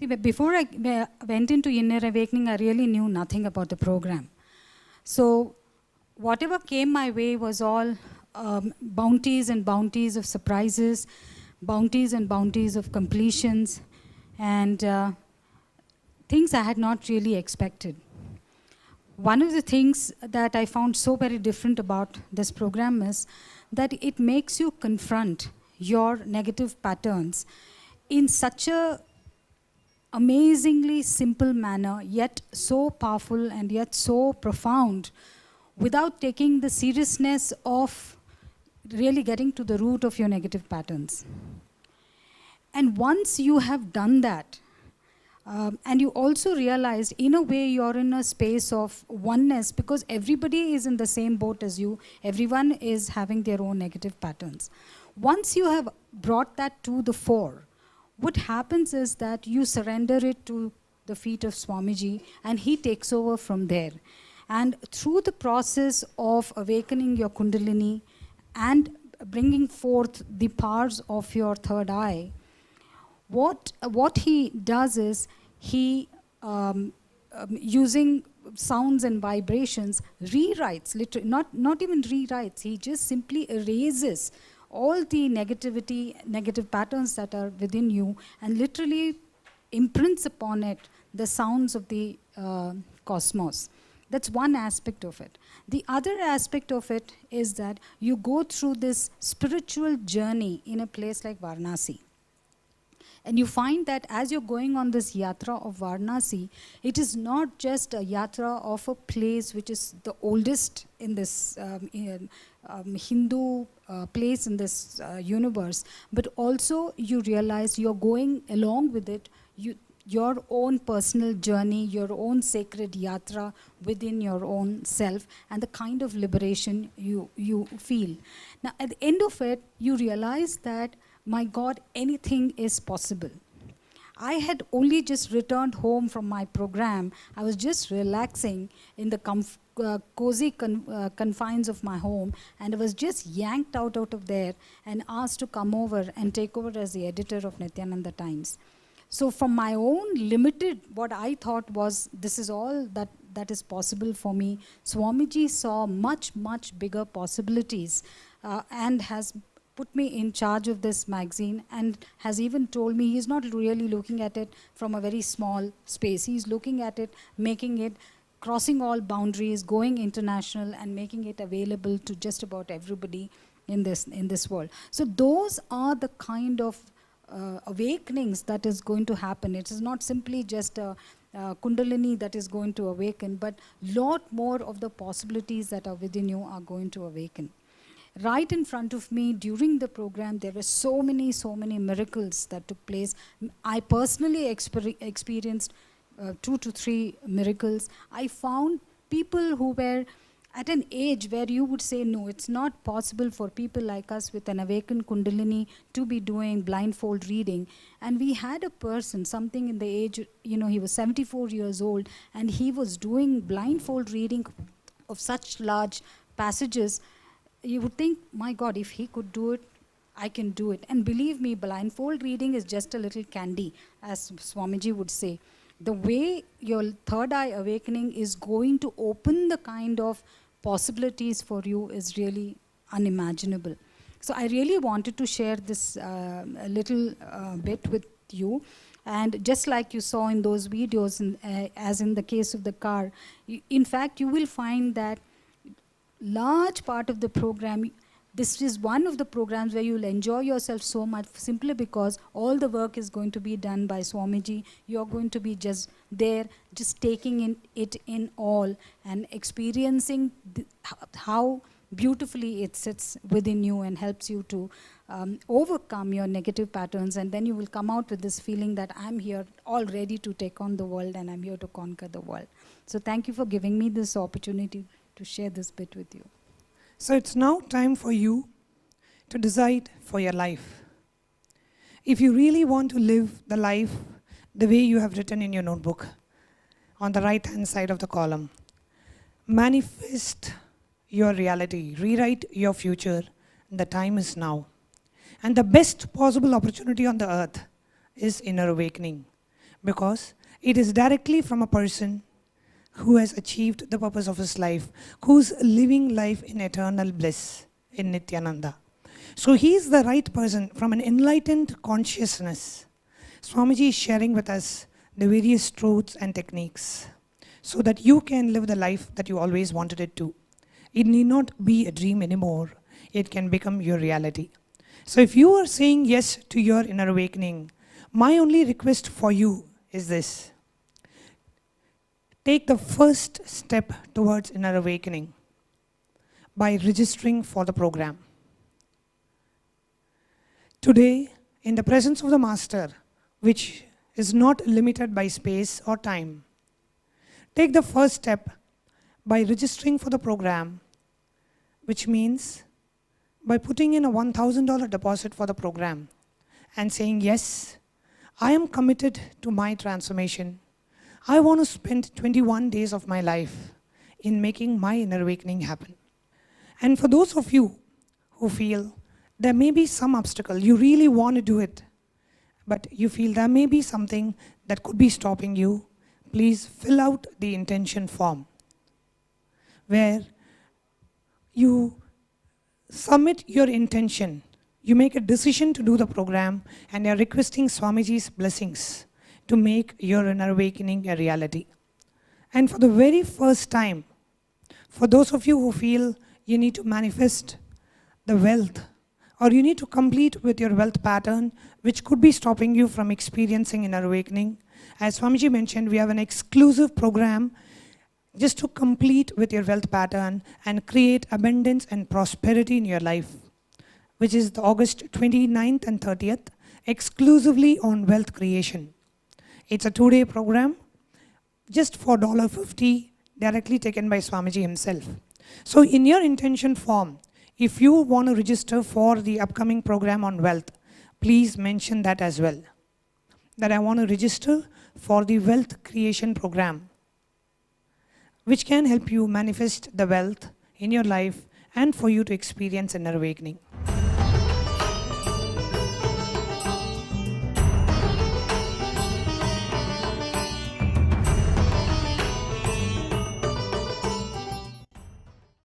See, but before I went into Inner Awakening, I really knew nothing about the program. So whatever came my way was all bounties and bounties of surprises, bounties and bounties of completions, and things I had not really expected. One of the things that I found so very different about this program is that it makes you confront your negative patterns in such a amazingly simple manner, yet so powerful and yet so profound, without taking the seriousness of really getting to the root of your negative patterns. And once you have done that, and you also realize, in a way, you're in a space of oneness, because everybody is in the same boat as you. Everyone is having their own negative patterns. Once you have brought that to the fore, what happens is that you surrender it to the feet of Swamiji, and he takes over from there. And through the process of awakening your Kundalini and bringing forth the powers of your third eye, what he does is he, using sounds and vibrations, rewrites, literally, not even rewrites, he just simply erases all the negative patterns that are within you, and literally imprints upon it the sounds of the cosmos. That's one aspect of it. The other aspect of it is that you go through this spiritual journey in a place like Varanasi. And you find that as you're going on this yatra of Varanasi, it is not just a yatra of a place which is the oldest in this Hindu place in this universe, but also you realize you're going along with it, your own personal journey, your own sacred yatra within your own self, and the kind of liberation you feel. Now, at the end of it, you realize that, my God, anything is possible. I had only just returned home from my program. I was just relaxing in the cozy confines of my home, and I was just yanked out of there and asked to come over and take over as the editor of Nityananda Times. So from my own limited, what I thought was, this is all that is possible for me, Swamiji saw much, much bigger possibilities and has put me in charge of this magazine, and has even told me he's not really looking at it from a very small space. He's looking at it, making it, crossing all boundaries, going international, and making it available to just about everybody in this world. So those are the kind of awakenings that is going to happen. It is not simply just a Kundalini that is going to awaken, but lot more of the possibilities that are within you are going to awaken. Right in front of me during the program, there were so many miracles that took place. I personally experienced 2 to 3 miracles. I found people who were at an age where you would say, no, it's not possible for people like us with an awakened Kundalini to be doing blindfold reading. And we had a person, something in the age, he was 74 years old, and he was doing blindfold reading of such large passages. You would think, my God, if he could do it, I can do it. And believe me, blindfold reading is just a little candy, as Swamiji would say. The way your third eye awakening is going to open the kind of possibilities for you is really unimaginable. So I really wanted to share this little bit with you. And just like you saw in those videos, as in the case of the car, in fact, you will find that large part of the program, this is one of the programs where you'll enjoy yourself so much, simply because all the work is going to be done by Swamiji. You're going to be just there, just taking it in all, and experiencing how beautifully it sits within you and helps you to overcome your negative patterns. And then you will come out with this feeling that I'm here all ready to take on the world, and I'm here to conquer the world. So thank you for giving me this opportunity to share this bit with you. So it's now time for you to decide for your life. If you really want to live the life the way you have written in your notebook, on the right-hand side of the column, manifest your reality, rewrite your future, the time is now. And the best possible opportunity on the earth is inner awakening. because it is directly from a person who has achieved the purpose of his life, who's living life in eternal bliss in Nityananda. So he is the right person from an enlightened consciousness. Swamiji is sharing with us the various truths and techniques so that you can live the life that you always wanted it to. It need not be a dream anymore. It can become your reality. So if you are saying yes to your inner awakening, my only request for you is this. Take the first step towards inner awakening by registering for the program. Today, in the presence of the Master, which is not limited by space or time, take the first step by registering for the program, which means by putting in a $1,000 deposit for the program and saying, yes, I am committed to my transformation. I want to spend 21 days of my life in making my inner awakening happen. And for those of you who feel there may be some obstacle, you really want to do it, but you feel there may be something that could be stopping you, please fill out the intention form where you submit your intention. You make a decision to do the program and you're requesting Swamiji's blessings to make your inner awakening a reality. And for the very first time, for those of you who feel you need to manifest the wealth, or you need to complete with your wealth pattern, which could be stopping you from experiencing inner awakening, as Swamiji mentioned, we have an exclusive program just to complete with your wealth pattern and create abundance and prosperity in your life, which is the August 29th and 30th, exclusively on wealth creation. It's a 2-day program, just for $50, directly taken by Swamiji himself. So in your intention form, if you want to register for the upcoming program on wealth, please mention that as well, that I want to register for the wealth creation program, which can help you manifest the wealth in your life and for you to experience inner awakening.